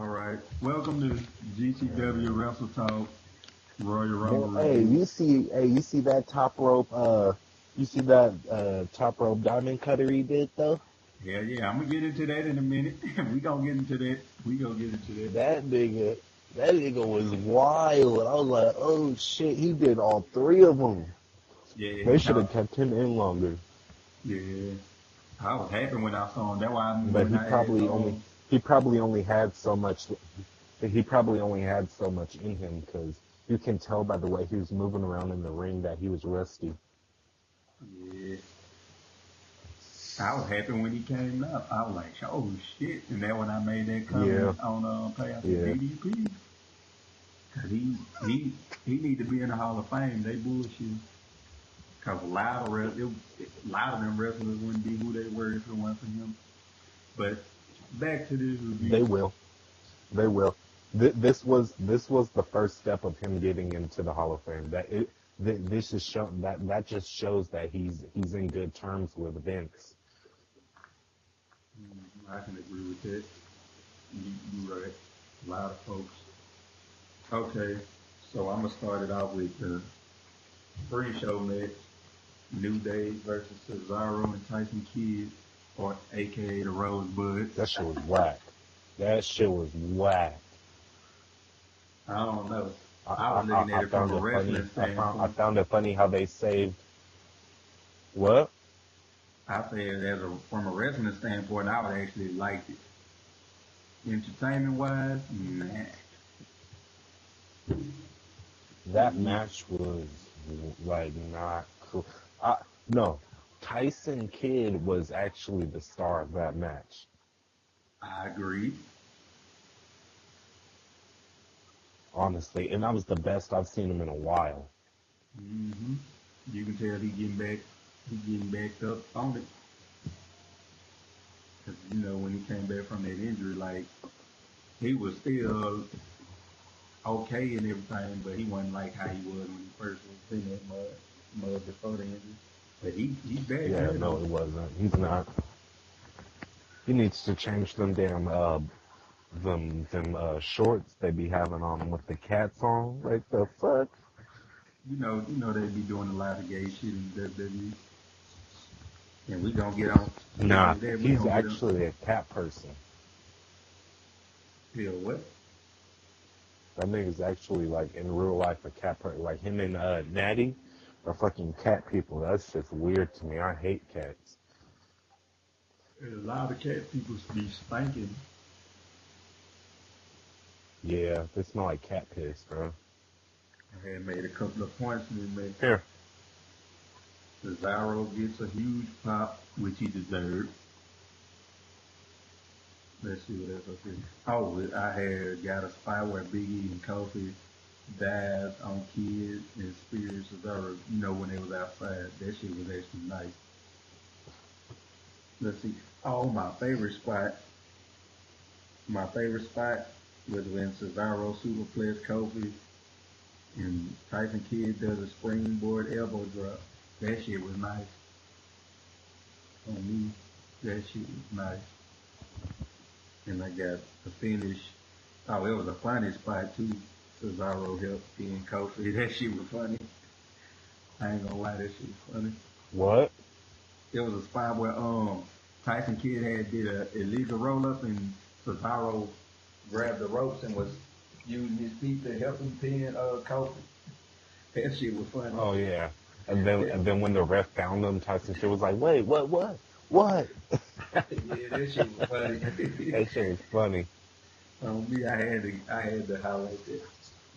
All right. Welcome to GTW Wrestle Talk Royal Man, Rumble hey, Review. you see that top rope, you see that top rope diamond cutter he did though? Yeah, yeah. I'm gonna get into that in a minute. We gonna get into that. We gonna get into that. That nigga, that nigga was wild. I was like, oh shit, he did all three of them. Yeah, They should have kept him in longer. yeah. I was happy when I saw him. That's why But when I asked he probably only had so much, he probably only had so much in him because you can tell by the way he was moving around in the ring that he was rusty. yeah, I was happy when he came up. I was like, oh shit! And then when I made that Yeah, comment on play, I said yeah. DDP, cause he need to be in the Hall of Fame. They bullshit. Cause a lot of them wrestlers wouldn't be who they were if it wasn't for him. But back to this They review. will. They will. This was the first step of him getting into the Hall of Fame. This is show that just shows that he's in good terms with Vince. I can agree with that. You right. A lot of folks. Okay, so I'm gonna start it off with the pre-show match: New Day versus Cesaro and Tyson Kidd, or AKA the Rosebuds. That shit was whack. That shit was whack. I don't know. I I, was I, looking at I it from found a it funny. wrestling I standpoint. found it funny how they saved what? I said, from a wrestling standpoint, I would actually like it. Entertainment wise, nah. That match was like not cool. No, Tyson Kidd was actually the star of that match. I agree. Honestly, and that was the best I've seen him in a while. hmm You can tell he getting backed up on it. Cause when he came back from that injury, like he was still okay and everything, but he wasn't like how he was when he first was in that mud before the injury. But he's back Yeah, now no, though. it wasn't. He's not. He needs to change them damn shorts they be having on with the cats on. Like the fuck? They be doing a lot of gay shit in WWE, and we gonna get on. Speaking Nah, of that, we he's gonna get on. actually a cat person. Yeah, what? That nigga's actually like in real life a cat person. Like him and Natty are fucking cat people. That's just weird to me. I hate cats. A lot of cat people be spanking. Yeah, they smell like cat piss, bro. I had made a couple of points in this match. Here. Cesaro gets a huge pop, which he deserved. Let's see what else I see. Oh, I had got a spot where Biggie and Kofi dives on kids and spears Cesaro, when they was outside. That shit was actually nice. Let's see. Oh, my favorite spot was when Cesaro superplexed Kofi and Tyson Kidd does a springboard elbow drop. That shit was nice. On me, that shit was nice. And I got the finish. Oh, it was a funny spot too. Cesaro helped being Kofi. That shit was funny. I ain't gonna lie, that shit was funny. What? It was a spot where Tyson Kidd had did a illegal roll up and Cesaro grabbed the ropes and was using his feet to help him pin Kofi. That shit was funny. Oh yeah. And then Yeah, and then when the ref found him, Tyson shit was like, wait, what? yeah, that shit was funny. That shit was funny. On me, I had to highlight that.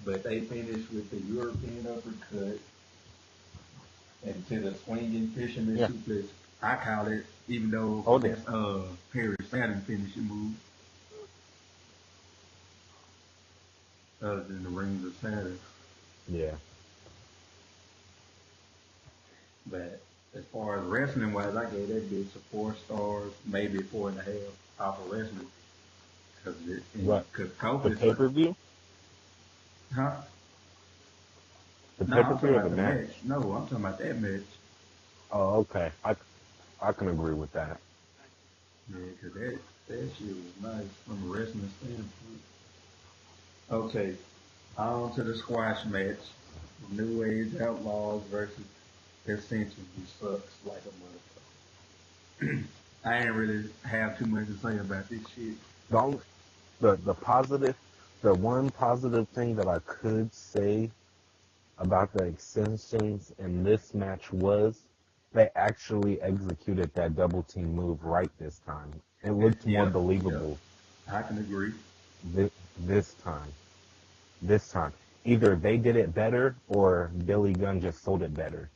But they finished with the European uppercut and to the swinging fisherman Yeah. suplex. I call it, even though Hold it. that's Perry Saturn finishing move, other than the rings of Saturn. Yeah. But as far as wrestling wise, I gave that bitch a 4 stars, maybe 4.5 off of wrestling. What? Cause The Kofi's pay like, per view? huh? The No, pay I'm per talking view or about the the match? match. No, I'm talking about that match. Oh, okay. I can agree with that. Yeah, cause that shit was nice from a wrestling standpoint. Okay, on to the squash match. New Age Outlaws versus Ascension, who sucks like a motherfucker. I ain't really have too much to say about this shit. The only, the positive, the one positive thing that I could say about the extensions in this match was they actually executed that double team move right this time. It looked more Yeah, yeah, believable I can agree. this, this time. This time. Either they did it better or Billy Gunn just sold it better.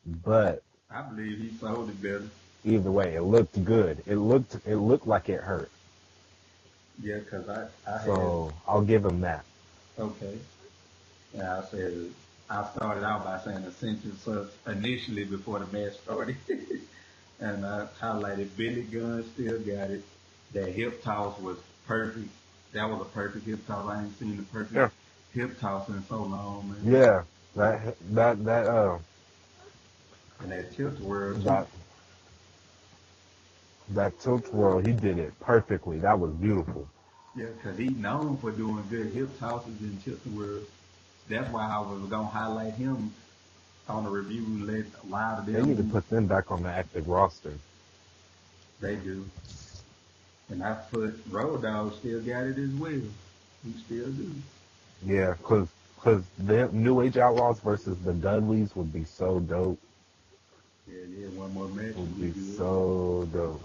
But I believe he sold it better. either way, it looked good. It looked like it hurt. Yeah, because I had, So I'll give him that. okay. Yeah, I started out by saying Ascension sucks initially before the match started. And I highlighted Billy Gunn still got it. That hip toss was perfect. That was a perfect hip toss. I ain't seen the perfect Yeah. hip toss in so long, man. Yeah. That And that tilt world too. that that tilt world, he did it perfectly. That was beautiful. Yeah, because he's known for doing good hip tosses in tilt world. That's why I was gonna highlight him on the review. Let a lot of They need to them put them back on the active roster. they do. And I put Road Dogg still got it as well. He still do. Yeah, cause the New Age Outlaws versus the Dudleys would be so dope. Yeah, yeah, one more match Would and we be good. so dope.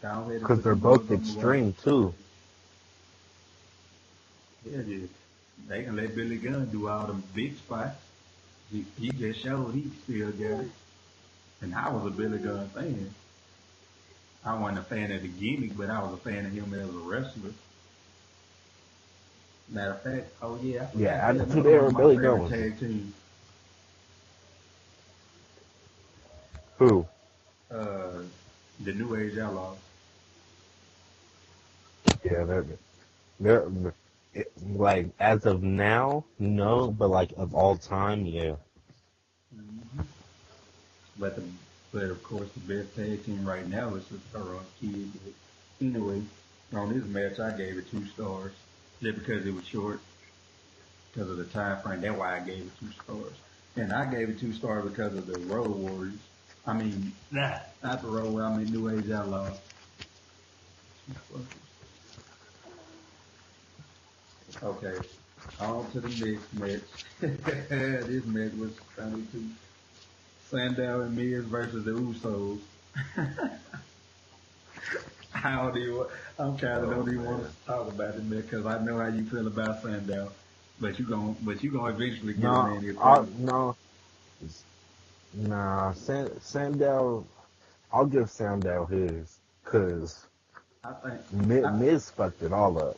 Go ahead and Cause put they're them boys both on the roster. extreme too. Yeah, yeah. They can let Billy Gunn do all them big spots. He just showed he still got it. And I was a Billy Gunn fan. I wasn't a fan of the gimmick, but I was a fan of him as a wrestler. Matter of fact, oh yeah, I Yeah, forgot they're Attitude another one Era of my Billy Gunn favorite was tag teams. who? Uh, the New Age Outlaws. Yeah, they're like as of now, no, but like of all time, yeah. Hmm. But but of course the best tag team right now is the Karate Kid. But anyway, on this match I gave it 2 stars just because it was short, because of the time frame. That's why I gave it 2 stars. And I gave it 2 stars because of the Road Warriors. I mean, not the Road Warriors. I mean New Age Outlaws. Okay, on to the next match. This match was funny too. Sandow and Miz versus the Usos. I don't even. I'm kind of Oh don't even want man. to talk about it, man, because I know how you feel about Sandow. But you gonna eventually get a No, man his promise. no, nah. Sandow, I'll give Sandow his, cause I think. I, Miz fucked it all up.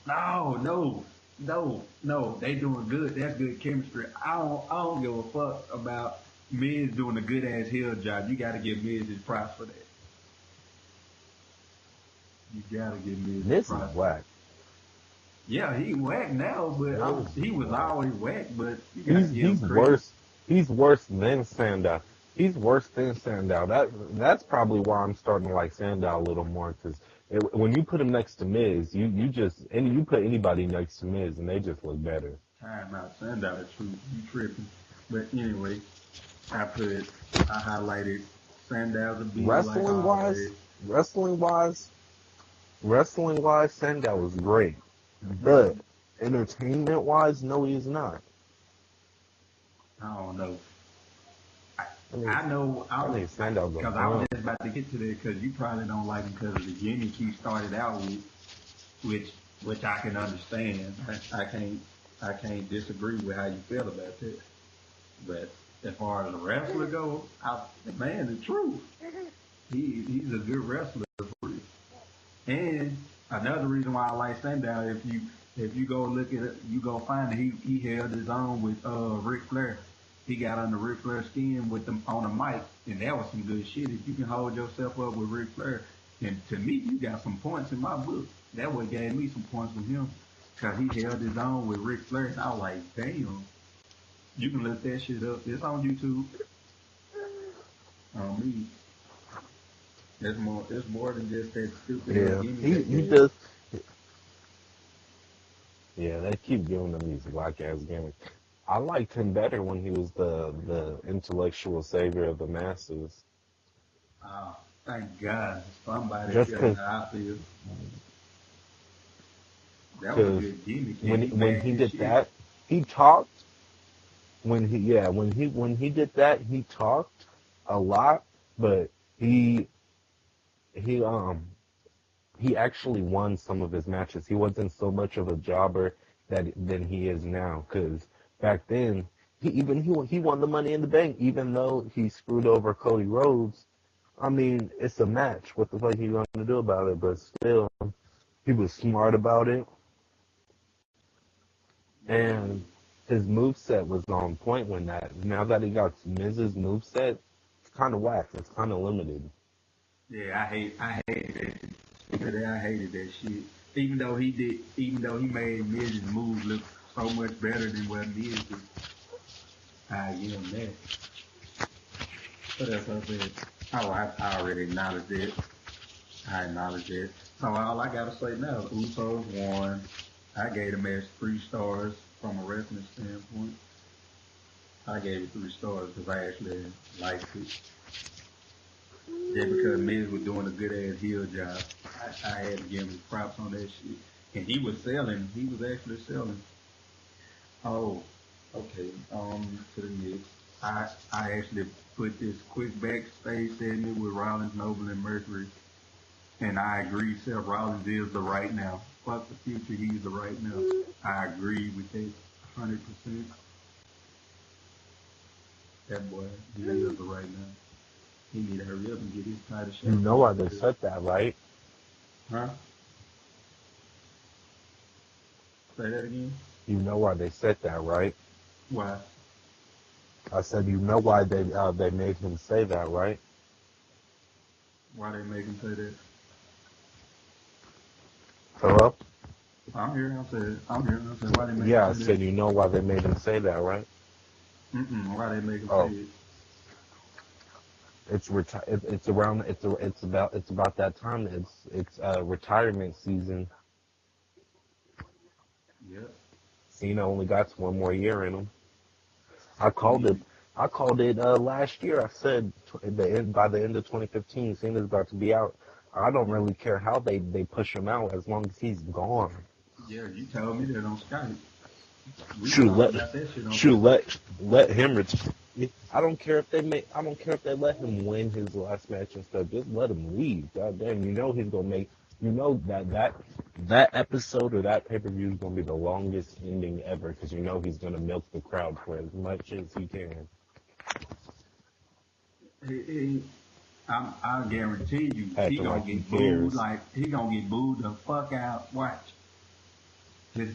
no, no, no, no. They doing good. That's good chemistry. I don't give a fuck about Miz doing a good ass heel job. You got to give Miz his props for that. You got to give Miz his Miz is props for that. whack. Yeah, he whack now, but Miz he is was whack. always whack. But you got to He's give him he's credit. worse. He's worse than Sandow. He's worse than Sandow. That's probably why I'm starting to like Sandow a little more because when you put him next to Miz, you just and you put anybody next to Miz and they just look better. Time out, Sandow the truth. You tripping. But anyway, I put I highlighted Sandow the beast like Wrestling wise, always. wrestling wise, wrestling wise, Sandow was great, but Hmm. entertainment wise, no, he's not. I don't know. I, I mean, I know I think Sandow's a because I was bum. just about to get to that because you probably don't like him because of the gimmick he started out with, which which I can understand. I can't disagree with how you feel about that. But as far as a wrestler goes, the man, the truth, he's a good wrestler for you. And another reason why I like Sandow, if you go look at it, you go find it, he held his own with Ric Flair. He got under Ric Flair's skin with them on a mic, and that was some good shit. If you can hold yourself up with Ric Flair, and to me, you got some points in my book. That what gave me some points with him, cause he held his own with Ric Flair, and I was like, damn, you can look that shit up. It's on YouTube. On me, it's more than just that stupid ass Yeah, gimmick he they he gave. does Yeah, they keep giving him these whack ass gimmicks. I liked him better when he was the intellectual savior of the masses. Oh, thank God. Somebody Just feeling cause, how I feel. That was a cause good gimmick, and when he when backed he his did shit. that, he talked. When he did that, he talked a lot, but he he um he actually won some of his matches. He wasn't so much of a jobber than he is now. Cause back then, he won the Money in the Bank, even though he screwed over Cody Rhodes. I mean, it's a match. What the fuck are you gonna do about it? But still, he was smart about it, Yeah, and his moveset was on point when that. Now that he got Miz's moveset, it's kind of whack. It's kind of limited. yeah. I hated that. Speaking of that, I hated that shit. Even though he made Miz's moves look so much better than what Miz did. I give him that. What else I said? Oh, I already acknowledged it. I acknowledge it. So all I gotta say now, Usos won. I gave the match 3 stars from a wrestling standpoint. I gave it 3 stars because I actually liked it. Just because Miz was doing a good ass heel job, I had to give him props on that shit. And he was selling. He was actually selling. Oh, okay. To the next. I actually put this quick backstage segment with Rollins, Noble, and Mercury. And I agree, Seth Rollins is the right now. Fuck the future, he's the right now. I agree with that 100%. That boy, he is the right now. He need to hurry up and get his title You shot know real why they quick. said that, right? Huh? Say that again? You know why they said that, right? Why? I said, you know why they made him say that, right? Why they make him say that? Hello? I'm here, I'm here, I said, why they make him Yeah, I say that? said, you know why they made him say that, right? Why they make him say Oh, it? it's about that time. It's retirement season. Yep. Cena only got one more year in him. I He called it. need I called it last year. I said by the end of 2015, Cena's about to be out. I don't really care how they push him out as long as he's gone. yeah, you told me that on Skype. We Shoot, talked about that shit on shoot, Skype. let him return. I don't care if I don't care if they let him win his last match and stuff. Just let him leave. God damn, you know he's gonna make. You know that episode or that pay per view is gonna be the longest ending ever because you know he's gonna milk the crowd for as much as he can. He, I guarantee you, he Acting gonna like he get booed. cares. Like he gonna get booed the fuck out. Watch. His,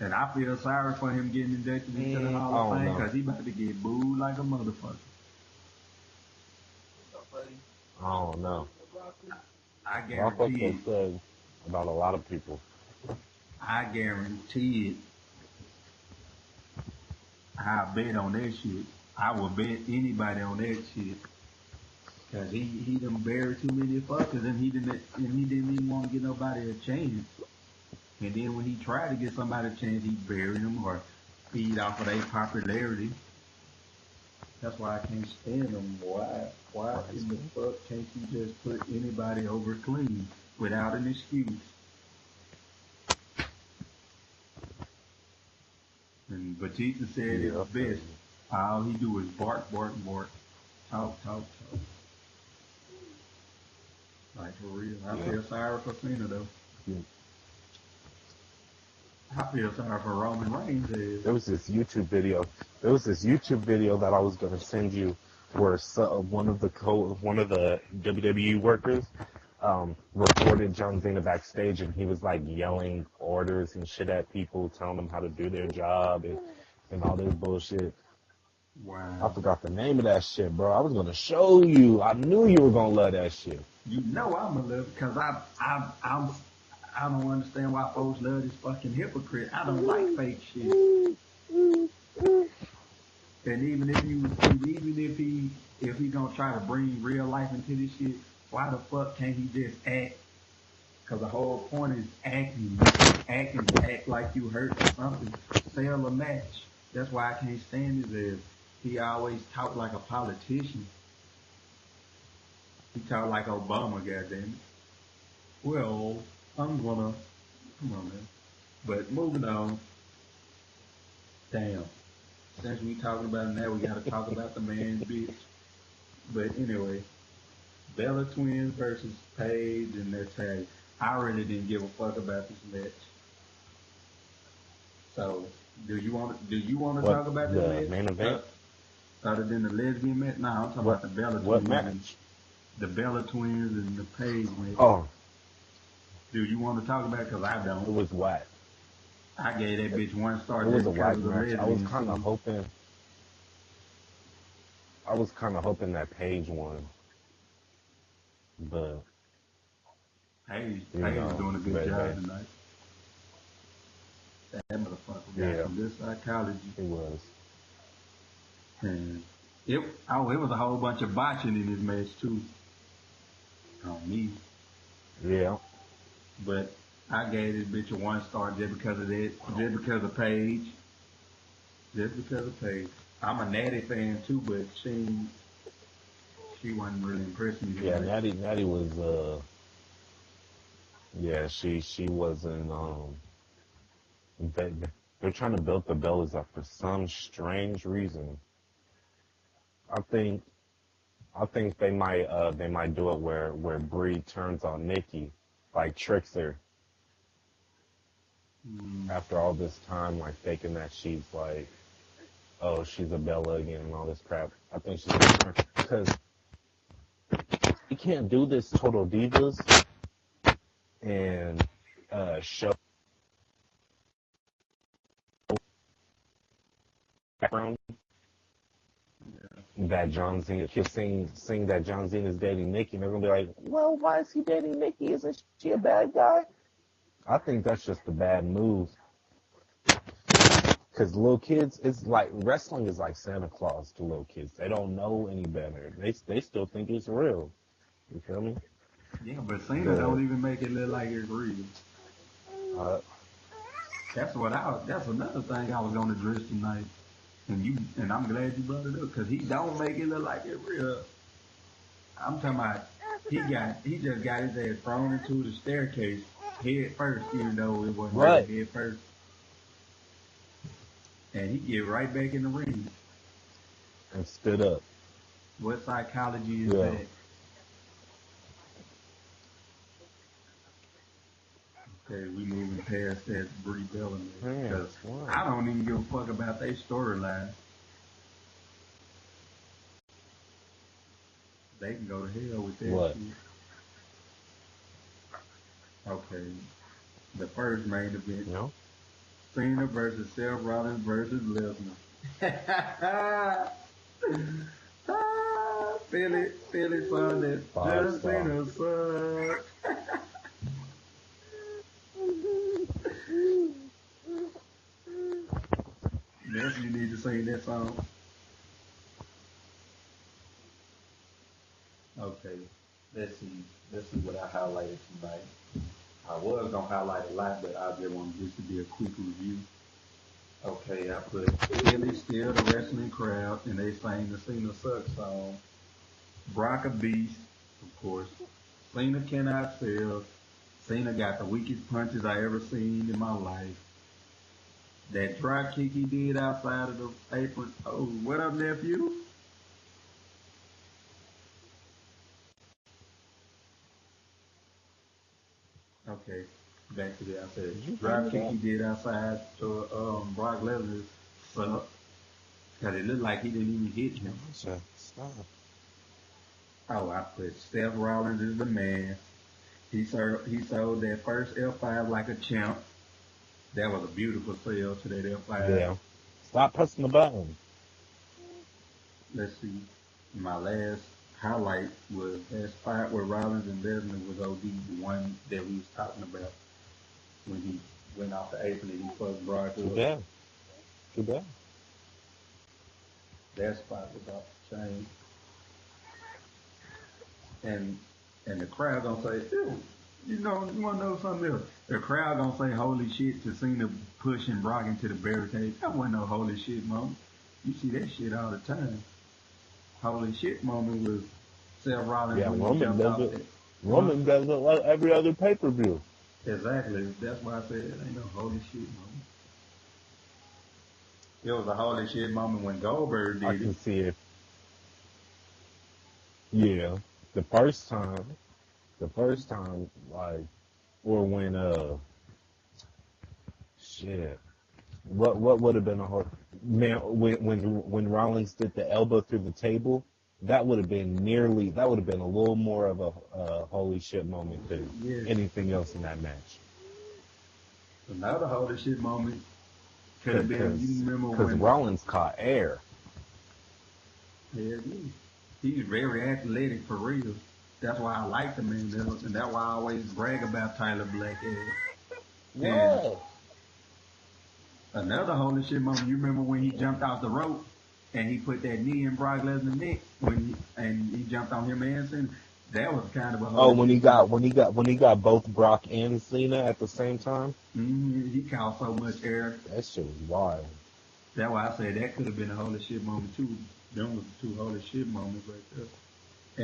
and I feel sorry for him getting inducted into the I Hall of don't Fame know. because he about to get booed like a motherfucker. I don't know. I That's what guarantee they it. said about a lot of people. I guarantee it. I bet on that shit. I would bet anybody on that shit. Cause he done buried too many fuckers and he didn't even want to get nobody a chance. And then when he tried to get somebody a chance, he buried them or feed off of their popularity. That's why I can't stand him. Why in the fuck can't you just put anybody over clean without an excuse? And Batista said Yeah, I it feel best. you. All he do is bark, bark, bark, talk, talk, talk. Like for real. I Yeah. feel sorry for Cena though. Yeah. I feel sorry for Roman Reigns. There was this YouTube video. There was this YouTube video that I was gonna send you, where one of the WWE workers reported John Cena backstage, and he was like yelling orders and shit at people, telling them how to do their job and all this bullshit. I Wow. forgot the name of that shit, bro. I was gonna show you. I knew you were gonna love that shit. You know I'm a little because I don't understand why folks love this fucking hypocrite. I don't like fake shit. And even if he gonna try to bring real life into this shit, why the fuck can't he just act? Because the whole point is acting, act like you hurt or something. Sell a match. That's why I can't stand his ass. He always talk like a politician. He talk like Obama, goddamn it. Well, I'm gonna come on, man. But moving on. Damn. Since we talking about it now, we gotta talk about the man, bitch. But anyway, Bella Twins versus Paige and their tag. I really didn't give a fuck about this match. So, do you want to What talk about this the match? main event? Other than the lesbian match? Nah, I'm talking about What the Bella what Twins and match? the Bella Twins and the Paige match. Oh, Do you want to talk about it? Because I it don't. was whack. I gave that bitch one star It was just a because whack of the match. lesbian scene. I was kind of hoping that Paige won, but Paige was doing a good job tonight. That motherfucker got yeah, some good psychology. it was. And it was a whole bunch of botching in this match too. On me. Yeah, But I gave this bitch a one star just because of that. Just because of Paige. Just because of Paige. I'm a Natty fan too, but she wasn't really impressing me yeah. tonight. Natty was yeah. She wasn't they, they're trying to build the Bellas up for some strange reason. I think I think they might do it where Bree turns on Nikki, like tricks her after all this time, like thinking that she's like, oh, she's a Bella again and all this crap. I think she's gonna turn because you can't do this Total Divas and show background that John Cena sing that John Cena is dating Nikki, and they're gonna be like, well, why is he dating Nikki? Isn't she a bad guy? I think that's just a bad move. Because little kids, it's like wrestling is like Santa Claus to little kids. They don't know any better. They still think it's real. You feel me? Yeah, but Cena But don't even make it look like it's real. uh, That's another thing I was gonna address tonight. And I'm glad you brought it up because he don't make it look like it's real. I'm talking about he just got his ass thrown into the staircase head first, even though it wasn't right, really head first, and he get right back in the ring. and stood up. What psychology is Yeah, that? Okay, we moving past that Brie Bella man, because wow. I don't even give a fuck about their storyline. They can go to hell with that What? shit. Okay, the first main event: You know, Cena versus Seth Rollins versus Lesnar. Philly saw that five John star. Cena sucked. Yes, you need to sing that song. Okay, let's see. Let's see what I highlighted tonight. I was gonna highlight a lot, but I just want this to be a quick review. Okay, I put Philly still the wrestling crowd, and they sang the Cena sucks song. Brock a beast, of course. Cena cannot sell. Cena got the weakest punches I ever seen in my life. That drop kick he did outside of the apron. Oh, what up, nephew? Okay, back to the outside. Did you bring Drop it kick up? he did outside to Brock Lesnar. Sucked. Cause it looked like he didn't even hit him. Stop. Oh, I put Seth Rollins is the man. He sold that first F5 like a champ. That was a beautiful sell to that F5. Yeah. Stop pressing the button. Let's see. My last highlight was that spot where Rollins and Lesnar was OD, the one that we was talking about when he went off the apron and he fucked Brock Too up. bad. Too bad. That spot was off the chain. And the crowd gonna say, ew. You wanna know something else? The crowd gonna say holy shit to Cena pushing Brock into the barricade. That wasn't no holy shit moment. You see that shit all the time. Holy shit moment was Seth Rollins Yeah, when he Roman jumped does off it. that. Huh? Roman does it like every other pay-per-view. Exactly. That's why I said it ain't no holy shit moment. It was a holy shit moment when Goldberg I did it. can see it. Yeah, the first time, like, or when shit. What would have been a whole man when Rollins did the elbow through the table? That would have been a little more of a holy shit moment than Yes. anything else in that match. Another holy shit moment could have been, you Because remember because when, Rollins caught air. yeah, he's very athletic for real. That's why I like the man, and that's why I always brag about Tyler Blackhead. And What? another holy shit moment, you remember when he jumped off the rope and he put that knee in Brock Lesnar's neck and he jumped on him and Cena? That was kind of a Oh, holy shit moment. when he got both Brock and Cena at the same time. He caught so much air. That shit was wild. That's why I said that could have been a holy shit moment too. Them was the two holy shit moments right there.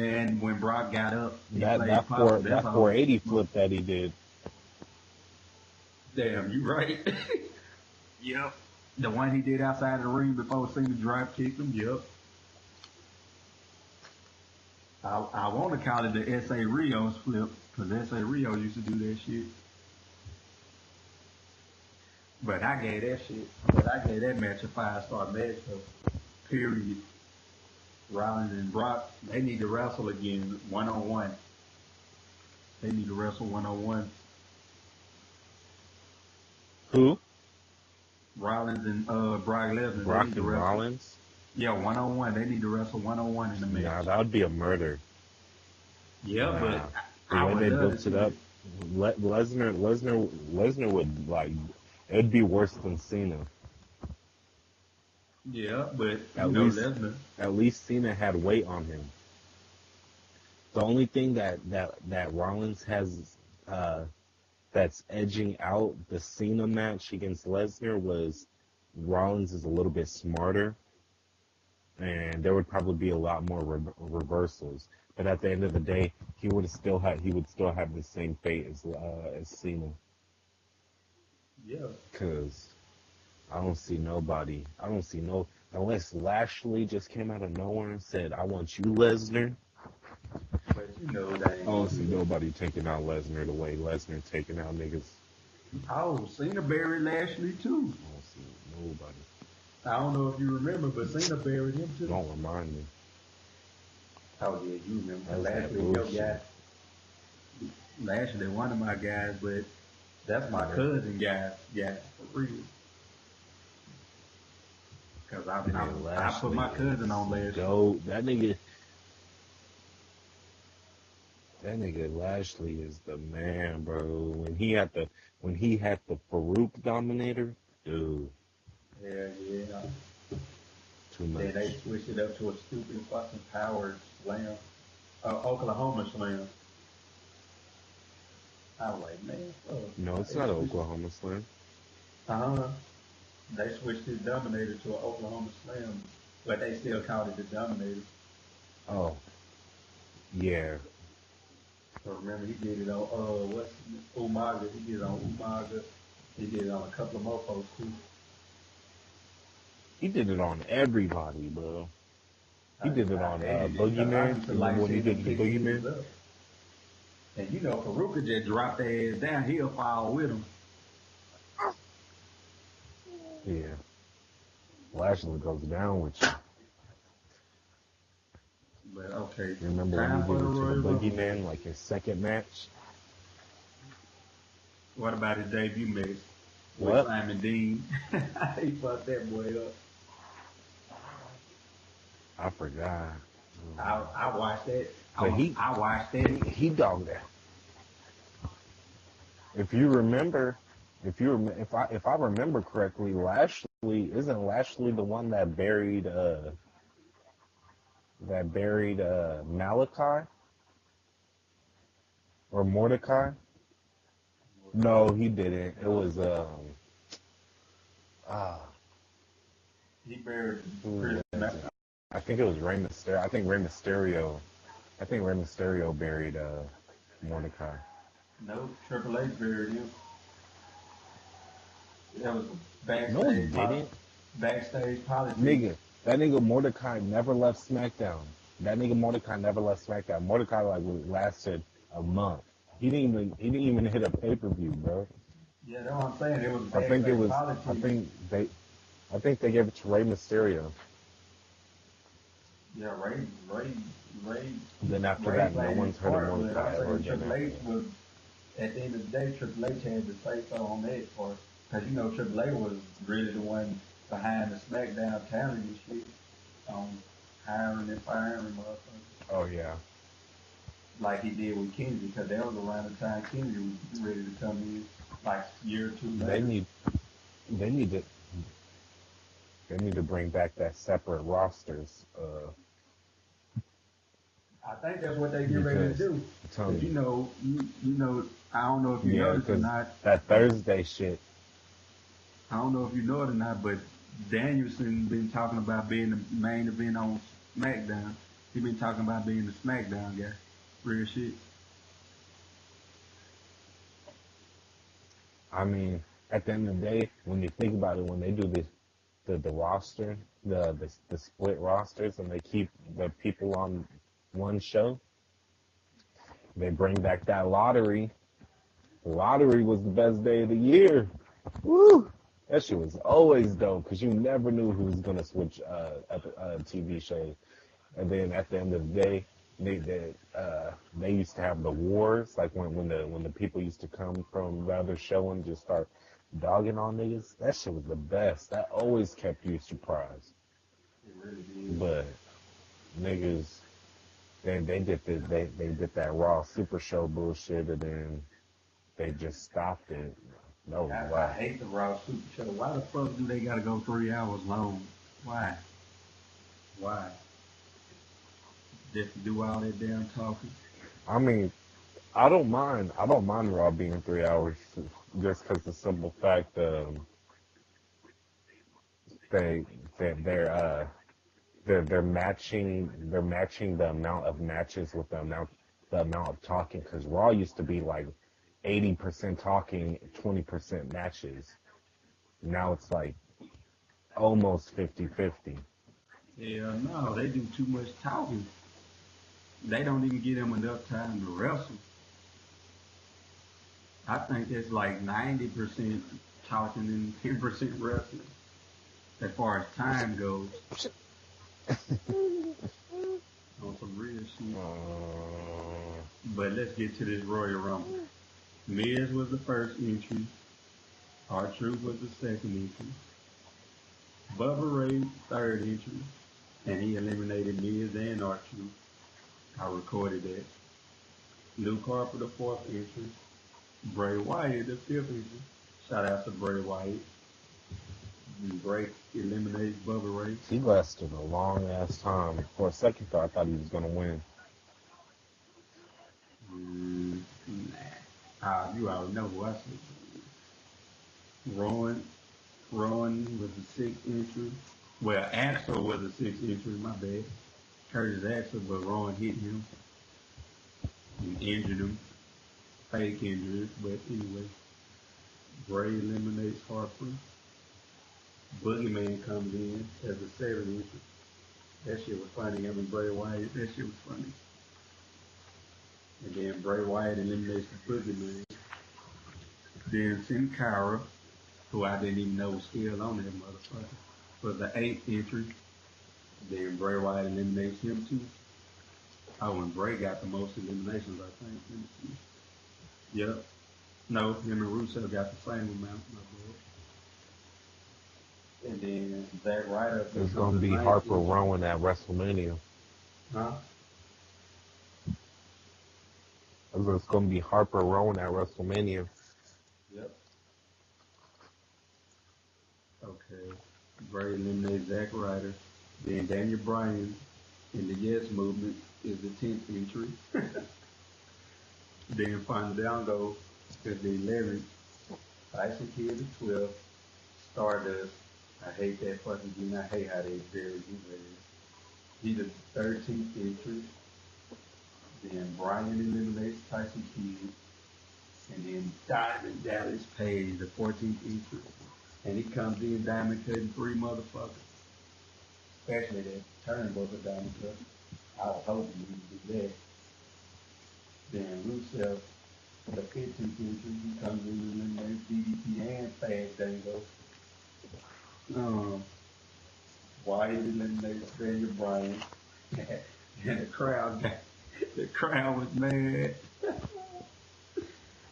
And when Brock got up, he played possum. That's a That holy shit 480 moment. flip that he did. Damn, you right. Yep. The one he did outside the ring before Cena drop kicked him. Yep. I want to call it the S.A. Rios flip because S.A. Rio used to do that shit. But I gave that shit. But I gave that match a 5-star match. So period. Rollins and Brock, they need to wrestle again 1-on-1. They need to wrestle 1-on-1. Who? Rollins and Brock Lesnar, they Brock need to and wrestle. Rollins? Yeah, 1-on-1. They need to wrestle 1-on-1 in the match. Nah, that would be a murder. Yeah, Nah, but the I way would they love to built it see up, that. Lesnar would like, it'd be worse than Cena. Yeah, but At least, Lesnar. at least Cena had weight on him. The only thing that Rollins has, uh, that's edging out the Cena match against Lesnar was Rollins is a little bit smarter, and there would probably be a lot more reversals. But at the end of the day, he would still have the same fate as Cena. Yeah, Cause I don't see no, unless Lashley just came out of nowhere and said, "I want you, Lesnar." but they I ain't don't gonna see do that. nobody taking out Lesnar the way Lesnar taking out niggas. Oh, Cena buried Lashley too. I don't see nobody. I don't know if you remember, but Cena buried him too. Don't remind me. Oh yeah, you remember. That's that Lashley, your guy. bullshit. Lashley, one of my guys, but that's my Yeah. cousin guy. Yeah, for real. Cause Nigga I put Lashley my cousin is on Lashley. dope. That nigga Lashley is the man, bro. When he had the Farouk Dominator, dude, Yeah, yeah. too Then they much. switched it up to a stupid fucking power slam, Oklahoma slam. I was like, man, No, fuck. it's not Oklahoma Slam. Uh-huh. They switched his Dominator to an Oklahoma Slam, but they still called it the Dominator. Oh, yeah. So remember, he did it on what's Umaga. He did it on Umaga. He did it on a couple of more folks too. He did it on everybody, bro. He did it I on hated it because I Boogeyman. used to You remember like when he seeing them did the pick Boogeyman? niggas up. And Faruka just dropped their ass down. He'll fall with him. Yeah. Lashley goes down with you. But okay, You remember when he time for did the it to the Royal Rumble. Boogeyman, like his second match? What about his debut match with What? Simon Dean? He fucked that boy up. I forgot. I watched that. But I watched that. he dogged it. If you remember, if I remember correctly, Lashley the one that buried Malachi or Mordecai? No, he didn't. It was ah, He buried who Chris was it? I think it was Rey Mysterio. I think Rey Mysterio. I think Rey Mysterio buried Mordecai. No, Triple H buried him. That was No, he didn't. backstage politics. Nigga, that nigga Mordecai never left SmackDown. That nigga Mordecai never left SmackDown. Mordecai like lasted a month. He didn't even hit a pay per view, bro. Yeah, that's what I'm saying. It was I think it backstage was. I politics. think they. I think they gave it to Rey Mysterio. Yeah, Ray, Then after Ray that, no played his one's heard of part, but Mordecai I'm ever saying again Triple after H that. was, at the end of the day, Triple H had to say so on that part. Because, Triple H was really the one behind the SmackDown talent and shit, hiring and firing motherfuckers. Oh yeah. Like he did with Kennedy, because that was around the time Kennedy was ready to come in, like a year or two They later. need. They need to. They need to bring back that separate rosters. I think that's what they get ready to Because do. tell Cause me. I don't know if you Yeah, noticed or because not. that Thursday shit. I don't know if you know it or not, but Danielson been talking about being the main event on SmackDown. He been talking about being the SmackDown guy. Real shit. I mean, at the end of the day, when you think about it, when they do this, the roster, the split rosters, and they keep the people on one show, they bring back that lottery. The lottery was the best day of the year. Woo! That shit was always dope because you never knew who was gonna switch TV shows. And then at the end of the day, they used to have the wars, like when the people used to come from the other show and just start dogging on niggas. That shit was the best. That always kept you surprised. It really did. But niggas, they did that Raw Super Show bullshit, and then they just stopped it. That was I whack. hate the Raw Super Show. Why the fuck do they gotta go 3 hours long? Why? Why? Just to do all that damn talking? I mean, I don't mind Raw being 3 hours, just because the simple fact they they they're matching the amount of matches with the amount of talking, because Raw used to be like 80% talking, 20% matches. Now it's like almost 50-50. Hell no, they do too much talking. They don't even give them enough time to wrestle. I think it's like 90% talking and 10% wrestling as far as time goes. On some real shit. But let's get to this Royal Rumble. Miz was the first entry. R-Truth was the second entry. Bubba Ray, third entry. And he eliminated Miz and R-Truth. I recorded that. Luke Harper, the fourth entry. Bray Wyatt, the fifth entry. Shout out to Bray Wyatt. And Bray eliminates Bubba Ray. He lasted a long ass time. For a second, though, I thought he was gonna win. Nah. You already know who I said. Rowan was the sixth entry. Well, Axel was the sixth entry, my bad. Curtis Axel, but Rowan hit him and injured him. Fake injury, but anyway. Bray eliminates Harper. Boogeyman comes in as the seventh entry. That shit was funny. I mean, Bray Wyatt, that shit was funny. And then Bray Wyatt eliminates the Boogeyman. Then Sin Cara, who I didn't even know was still on that motherfucker, for the eighth entry. Then Bray Wyatt eliminates him too. Oh, and Bray got the most eliminations, I think. Let me see. Yep. No, him and Russo got the same amount, my boy. And then Zack Ryder It's becomes gonna the be ninth Harper entry. Rowan at WrestleMania. Huh? It's gonna be Harper Rowan at WrestleMania. Yep. Okay. Bray eliminates Zack Ryder. Then Daniel Bryan in the Yes Movement is the 10th entry. Then Fandango Because the 11th, Tyson Kidd the 12th, Stardust. I hate that fucking dude. I hate how they buried him. He the 13th entry. Then Brian eliminates Tyson Kidd. And then Diamond Dallas Page, the 14th entry. And he comes in diamond cutting 3 motherfuckers. Especially that turnbuckle diamond cut. I was hoping he would do that. Then Rusev, the 15th entry, he comes in and eliminates DDP and Fast Dango. Wyatt eliminates Daniel Bryan. And the crowd was mad.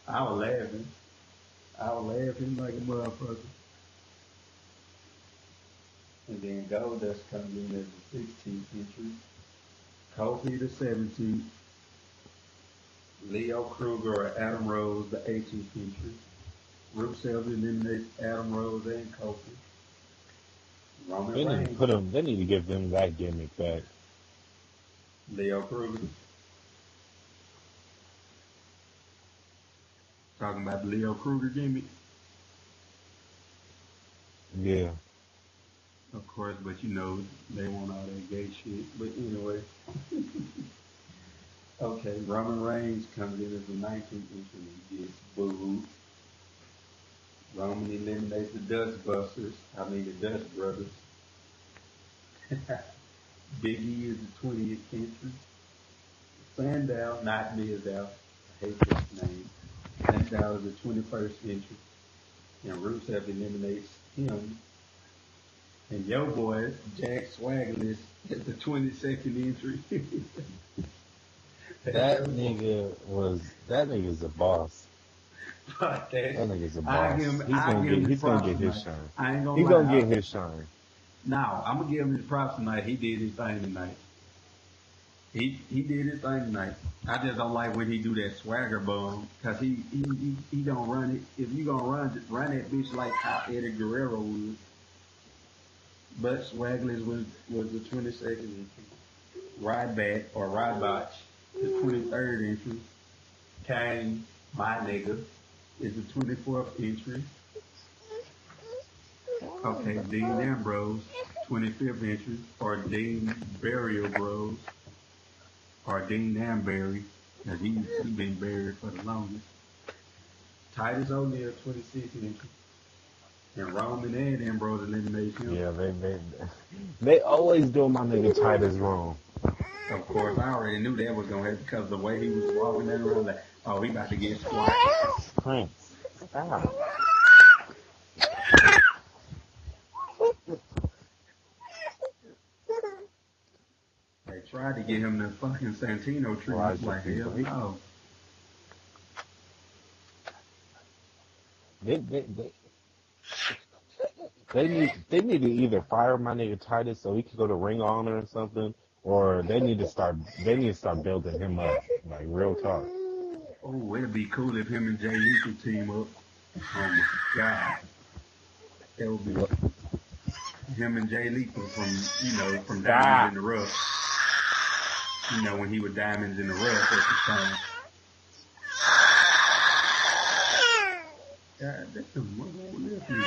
I was laughing. Like a motherfucker. And then Goldust comes in as the 16th entry. Kofi the 17th. Leo Kruger or Adam Rose the 18th entry. Rusev eliminates Adam Rose and Kofi. Roman Reigns. They need to give them that gimmick back. Leo Kruger. Talking about the Leo Kruger gimmick. Yeah. Of course, but you know, they want all that gay shit. But anyway. Okay, Roman Reigns comes in as the 19th entry and he gets booed. Roman eliminates the Dust Brothers. Big E is the 20th entry. Sandow, not Mizdow, I hate this name. Sandow is the 21st entry. And Rusev eliminates him. And yo boy, Jack Swaggerless is the 22nd entry. That nigga's a boss. Fuck that. That nigga's a boss. He's gonna get his shine. I ain't gonna He's lie. gonna get his shine. No, I'm gonna give him his props tonight. He did his thing tonight. He did his thing tonight. I just don't like when he do that swagger bum, cause he don't run it. If you gonna run that bitch like how Eddie Guerrero would. But Swagglers was the 22nd entry. Ryback or Rybotch, the 23rd entry. Kane, my nigga, is the 24th entry. Okay, Dean Ambrose, 25th entry, or Dean Burial Bros, or Dean Amberry, because he's been buried for the longest. Titus O'Neil, 26th entry. And Roman and Ambrose eliminate him. Yeah, they always do my nigga Titus wrong. Of course, I already knew that was gonna happen because the way he was walking down the road, like, oh, he about to get squat. Prince, stop. They tried to get him the fucking Santino treatment. Like, hell no. They need to either fire my nigga Titus so he can go to Ring of Honor or something, or they need to start building him up. Like real talk. Oh, it'd be cool if him and Jay Lethal team up. Oh my god. That would be him and Jay Lethal from Diamonds in the Rough. You know, when he was Diamonds in the Rough at the time. God, that's a mother nephew.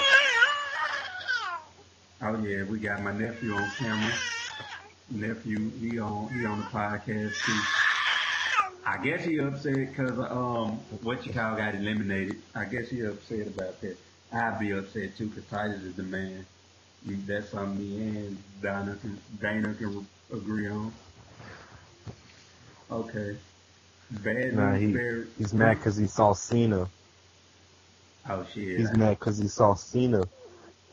Oh yeah, we got my nephew on camera. Nephew, he on the podcast too. I guess he upset because got eliminated. I guess he upset about that. I'd be upset too because Titus is the man. That's something me and Dana can agree on. Okay. He's mad because he saw Cena. Oh shit. He's mad because he saw Cena.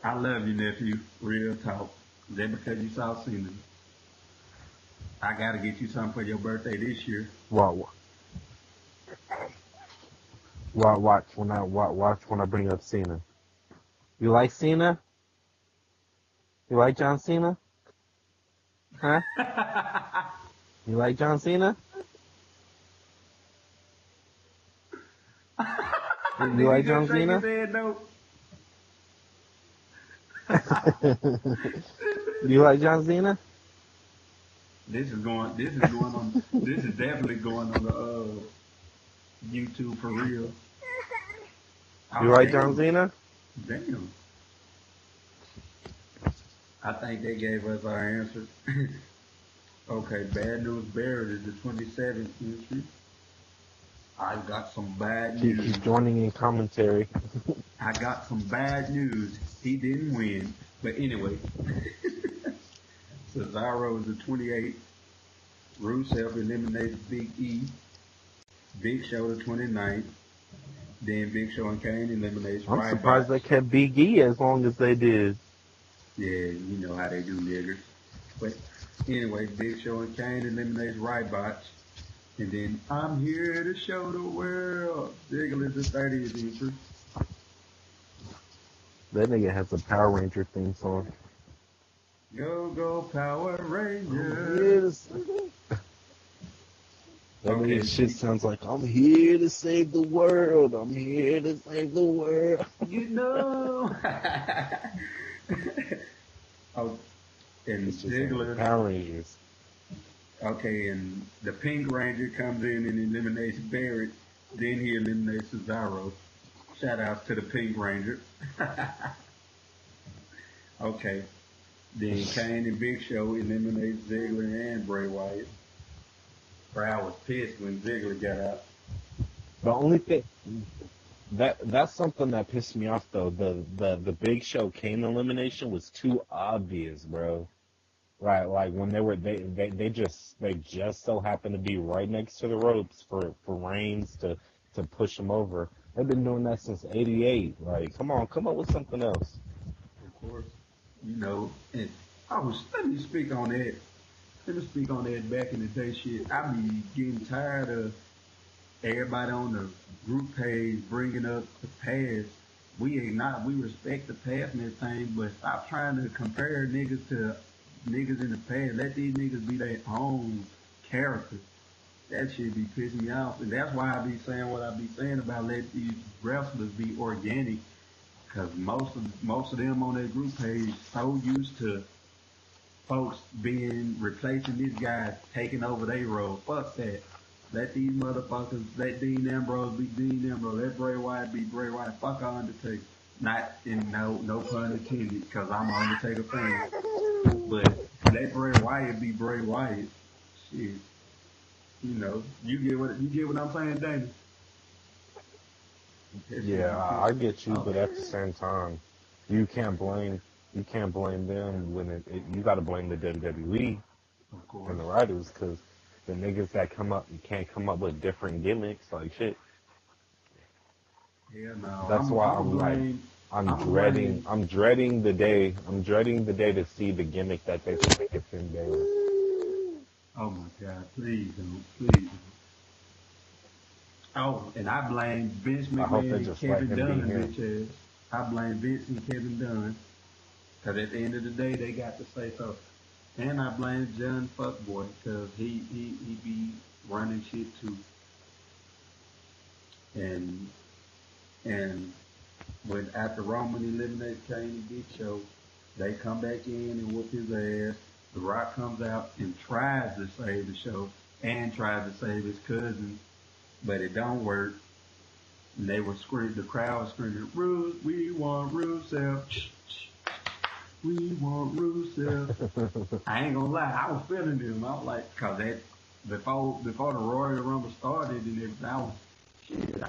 I love you, nephew. Real talk. Is that because you saw Cena? I gotta get you something for your birthday this year. Watch when I bring up Cena. You like Cena? You like John Cena? Huh? You like John Cena? You like John Cena? You like John Cena? This is definitely going on the YouTube for real. You Oh, write down damn. Xena? Damn. I think they gave us our answers. Okay, Bad News Bears is the 27th century. I got some bad He's news. joining in commentary. I got some bad news. He didn't win. But anyway, Cesaro is the 28th. Rusev eliminated Big E. Big Show the 29th. Then Big Show and Kane eliminates I'm surprised Ryback. they kept Big E as long as they did. Yeah, you know how they do niggers. But anyway, Big Show and Kane eliminates Ryback. And then I'm here to show the world. Ziggler is the 30th entry. That nigga has a Power Ranger theme song. Go, go, Power I'm Rangers. here to That nigga Okay, shit sounds like I'm here to save the world. I'm here to save the world. you know. Oh, and It's just like Ziggler. Power Rangers. Okay, and the Pink Ranger comes in and eliminates Barrett. Then he eliminates Cesaro. Shout outs to the Pink Ranger. Okay, then Kane and Big Show eliminate Ziggler and Bray Wyatt. Crowd was pissed when Ziggler got out. The only thing that's something that pissed me off though. The Big Show Kane elimination was too obvious, bro. Right, like when they just so happened to be right next to the ropes for Reigns to push them over. They've been doing that since '88. Like, come on, come up with something else. Of course, you know, and let me speak on that. Let me speak on that back in the day shit. I be getting tired of everybody on the group page bringing up the past. We respect the past and everything, but stop trying to compare niggas to niggas in the past. Let these niggas be their own characters. That shit be pissing me off. And that's why I be saying what I be saying about let these wrestlers be organic. Cause most of them on their group page so used to folks being replacing these guys, taking over their role. Fuck that. Let these motherfuckers, let Dean Ambrose be Dean Ambrose. Let Bray Wyatt be Bray Wyatt. Fuck Undertaker. Not in no pun intended, because I'm an Undertaker fan. But let Bray Wyatt be Bray Wyatt. Shit, you know, you get what I'm saying, Dana. That shit Yeah, be I pissing me get you, off. but at the same time, you can't blame you can't blame them when you got to blame the WWE Of and course. the writers because the niggas that come up you can't come up with different gimmicks like shit. Hell no. That's why I'm a blame. I'm a blame. I'm dreading the day to see the gimmick that they put with Finn Balor. Oh my God, please don't, please don't. Oh, and I blame Vince I hope McMahon they and just let Kevin him be Dunn, him. bitch ass. I blame Vince and Kevin Dunn, because at the end of the day, they got to say so. And I blame John Fuckboy, because he be running shit too. And and when after Roman eliminates Kane and Big Show, they come back in and whoop his ass. The Rock comes out and tries to save the show and tries to save his cousin, but it don't work. And they were screaming, the crowd was screaming, we want Rusev. We want Rusev. I ain't gonna lie, I was feeling them. I was like, cause that, before the Royal Rumble started and everything, I was, shit,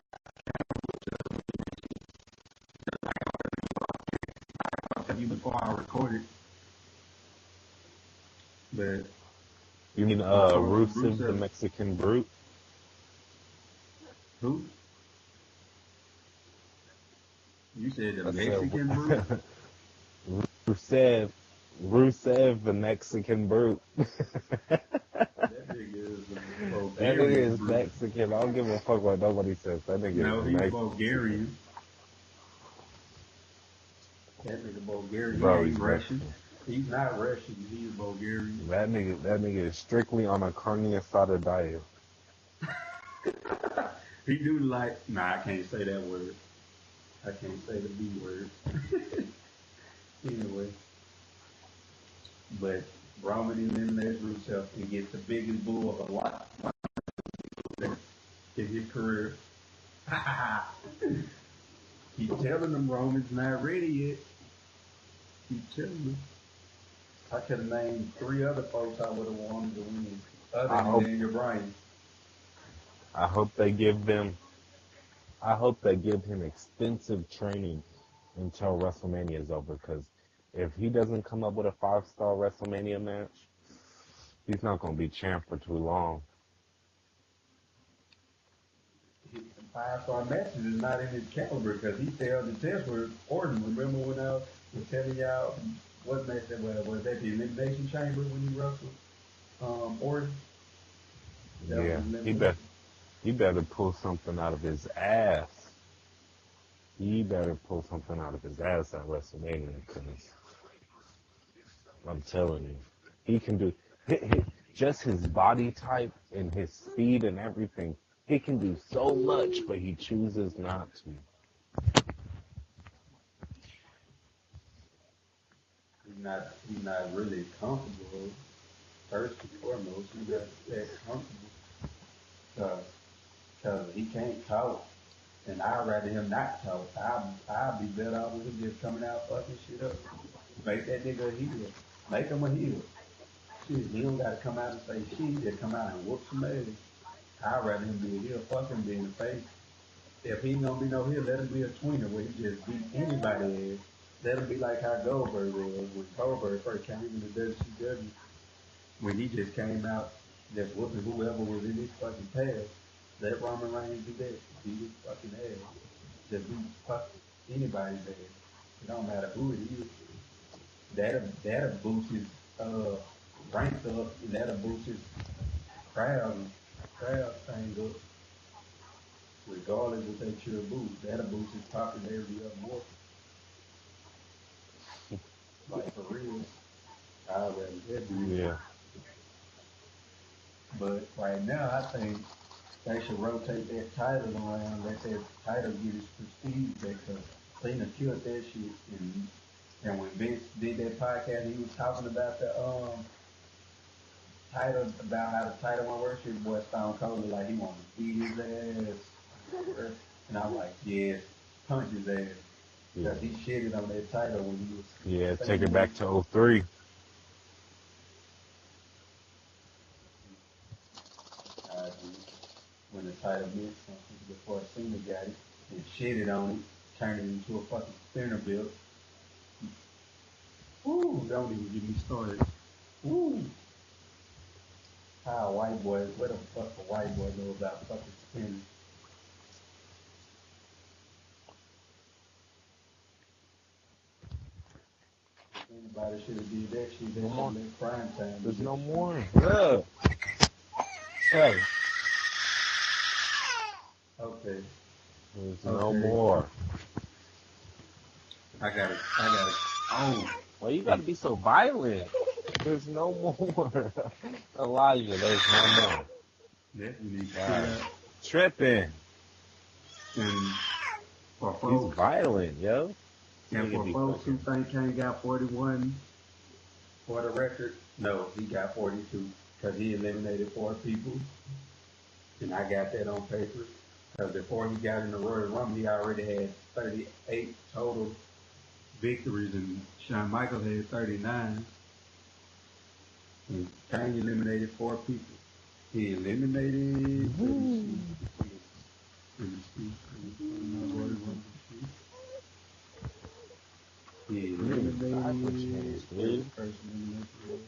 I tell you before I recorded, but You mean Rusev the Rusev, Mexican Brute? who? You said the I said Mexican brute? Rusev Rusev the Mexican Brute. That nigga is a That nigga Bulgarian is brute. Mexican. I don't give a fuck what nobody says. That nigga No, is he's Mexican. Bulgarian. That nigga Bulgarian. He Bro, ain't he's Russian. Mexican. He's not Russian. He's Bulgarian. That nigga is strictly on a carne asada diet. He do like, nah, I can't say that word. I can't say the B word. Anyway, but Roman eliminates Rusev and gets the biggest boo of a lot in his career. keep telling them Roman's not ready yet. Keep telling them. I could have named 3 other folks I would have wanted to win, other I than hope Daniel Bryan. I hope they give them I hope they give him extensive training until WrestleMania is over. Because if he doesn't come up with a 5-star WrestleMania match, he's not gonna be champ for too long. His 5-star matches is not in his caliber because he failed the test with Orton. Remember when I was telling y'all what match that was that the Elimination Chamber when he wrestled Orton? That was Yeah, elimination. he better pull something out of his ass. He better pull something out of his ass at WrestleMania, because I'm telling you, he can do just his body type and his speed and everything. He can do so much, but he chooses not to. He's not really comfortable. First and foremost, he's not that comfortable because he can't talk. And I'd rather him not talk. I'd be better off with him just coming out fucking shit up. Make that nigga a heel. Make him a heel. Shit, he don't gotta come out and say shit. Just come out and whoop some ass. I'd rather him be a heel. Fuck him being a face. If he ain't gonna be no heel, let him be a tweener where he just beat anybody ass. Let him be like how Goldberg was when Goldberg first came into WCW. When he just came out, just whooping whoever was in his fucking path. Let Roman Reigns do that. Beat his fucking ass. Just beat fuck anybody's ass. It don't matter who it is. That'll boost his rank up, and that'll boost his crowd thing up. Regardless if they cheer boost, that'll boost his popularity up more. Like for real. I'd rather that be. Yeah. But right now, I think they should rotate that title around, let that title get its prestige back. Cause Cena killed that shit, and when Vince did that podcast, he was talking about the title, about how the title won't work. Shit, boy Stone Cold looked like he wanted to beat his ass, and I'm like, yeah, punch his ass, Yeah. cause he shitted on that title when he was Yeah, take saying it back to '03. uh, when the title meant something before Cena got it and shitted on it, turned it into a fucking spinner belt. Ooh, don't even get me started. Ooh, how a white boy, what the fuck a white boy know about fucking spinners? If anybody should have did that shit, they No should more. have let crime time do There's that no shit. more. Yeah. Hey, Okay, there's no okay. more. I got it. Oh, Well, you it, gotta be so violent. There's no more. Elijah, there's no more. that you need to chill Wow. out. Tripping. And for He's folks, violent, yo. This and nigga for be folks who fucking. think Kane got 41 for the record, no, he got 42 because he eliminated 4 people, and I got that on paper. Because before he got in the Royal Rumble, he already had 38 total victories, and Shawn Michaels had 39. And Kane eliminated 4 people. He eliminated. Let me see. Royal Rumble sheet. He You need a diaper eliminated. change, Where the dude. first elimination was?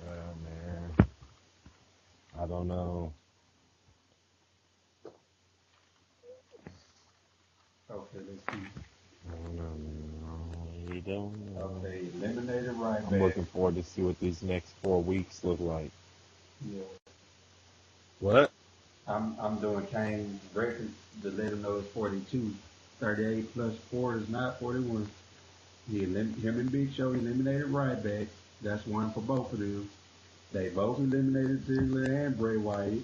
Man. I don't know. Okay, let's see. I don't know, man. I really don't know. Okay, eliminated right I'm back. looking forward to see what these next 4 weeks look like. Yeah. What? I'm doing Kane's record to let him know it's 42. 38 plus 4 is not 41. Him and Big Show eliminated Ryback. That's one for both of them. They both eliminated Ziggler and Bray Wyatt.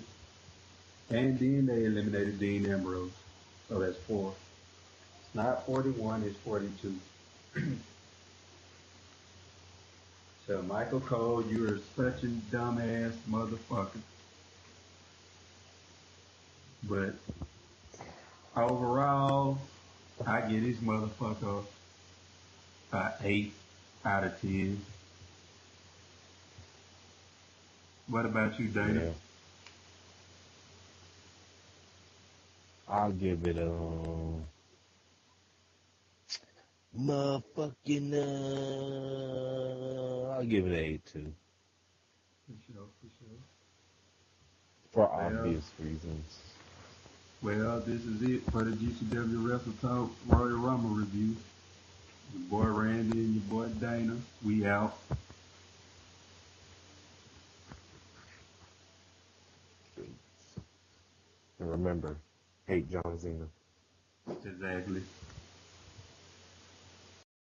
And then they eliminated Dean Ambrose. So that's 4. It's not 41, it's 42. So Michael Cole, you are such a dumbass motherfucker. But Overall, I get this motherfucker a 8 out of 10. What about you, Dana? Yeah, I'll give it a motherfucking. I'll give it an 8 too, For sure, for sure. for Well, obvious reasons. this is it for the GCW Wrestle Talk Royal Rumble review. Your boy Randy and your boy Dana. We out. And remember, hate John Cena. Exactly.